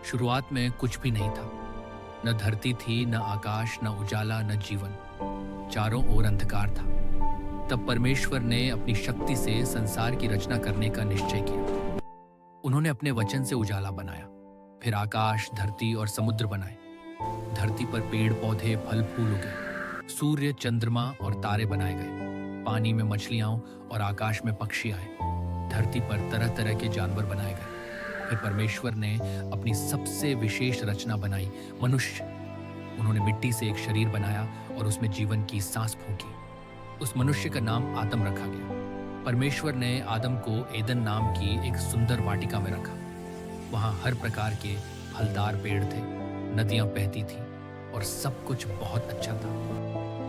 शुरुआत में कुछ भी नहीं था। न धरती थी, न आकाश, न उजाला, न जीवन। चारों ओर अंधकार था। तब परमेश्वर ने अपनी शक्ति से संसार की रचना करने का निश्चय किया। उन्होंने अपने वचन से उजाला बनाया, फिर आकाश, धरती और समुद्र बनाए। धरती पर पेड़ पौधे, फल फूल उगे। सूर्य, चंद्रमा और तारे बनाए गए। पानी में मछलियां और आकाश में पक्षी आए। धरती पर तरह तरह के जानवर बनाए गए। फिर परमेश्वर ने अपनी सबसे विशेष रचना बनाई, मनुष्य। उन्होंने मिट्टी से एक शरीर बनाया और उसमें जीवन की सांस फूंकी। उस मनुष्य का नाम आदम रखा गया। परमेश्वर ने आदम को एदन नाम की एक सुंदर वाटिका में रखा। वहां हर प्रकार के फलदार पेड़ थे, नदियां बहती थीं और सब कुछ बहुत अच्छा था।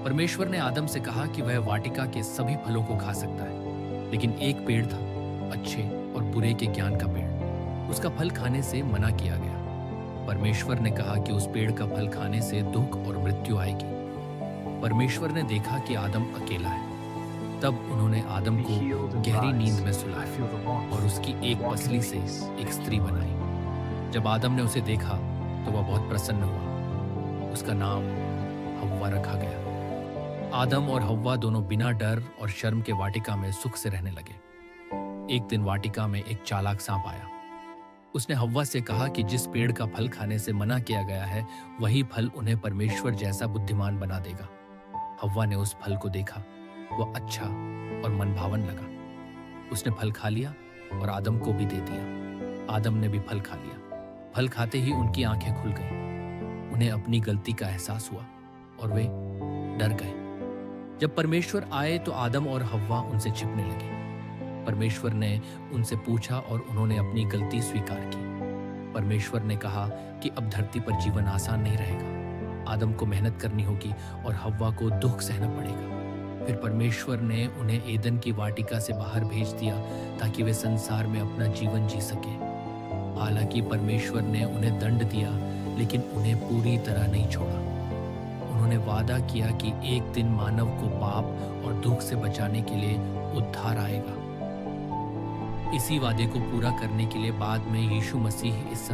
परमेश्वर ने आदम से कहा कि वह वाटिका के सभी फलों को खा सकता है, लेकिन एक पेड़ था, अच्छे और बुरे के ज्ञान का पेड़। उसका फल खाने से मना किया गया। परमेश्वर ने कहा कि उस पेड़ का फल खाने से दुख और मृत्यु आएगी। परमेश्वर ने देखा कि आदम अकेला है। तब उन्होंने आदम को गहरी नींद में सुलाया और उसकी एक पसली से एक स्त्री बनाई। जब आदम ने उसे देखा तो वह बहुत प्रसन्न हुआ। उसका नाम हव्वा रखा गया। आदम और हव्वा दोनों बिना डर और शर्म के वाटिका में सुख से रहने लगे। एक दिन वाटिका में एक चालाक सांप आया। उसने हव्वा से कहा कि जिस पेड़ का फल खाने से मना किया गया है, वही फल उन्हें परमेश्वर जैसा बुद्धिमान बना देगा। हव्वा ने उस फल को देखा, वह अच्छा और मनभावन लगा। उसने फल खा लिया और आदम को भी दे दिया। आदम ने भी फल खा लिया। फल खाते ही उनकी आंखें खुल गईं। उन्हें अपनी गलती का एहसास हुआ और वे डर गए। जब परमेश्वर आए तो आदम और हव्वा उनसे छिपने लगे। परमेश्वर ने उनसे पूछा और उन्होंने अपनी गलती स्वीकार की। परमेश्वर ने कहा कि अब धरती पर जीवन आसान नहीं रहेगा। आदम को मेहनत करनी होगी और हव्वा को दुख सहना पड़ेगा। फिर परमेश्वर ने उन्हें एदन की वाटिका से बाहर भेज दिया ताकि वे संसार में अपना जीवन जी सके। हालांकि परमेश्वर ने उन्हें दंड दिया, लेकिन उन्हें पूरी तरह नहीं छोड़ा। उन्होंने वादा किया कि एक दिन मानव को पाप और दुख से बचाने के लिए उद्धार आएगा। इसी वादे को पूरा करने के लिए बाद में यीशु मसीह इस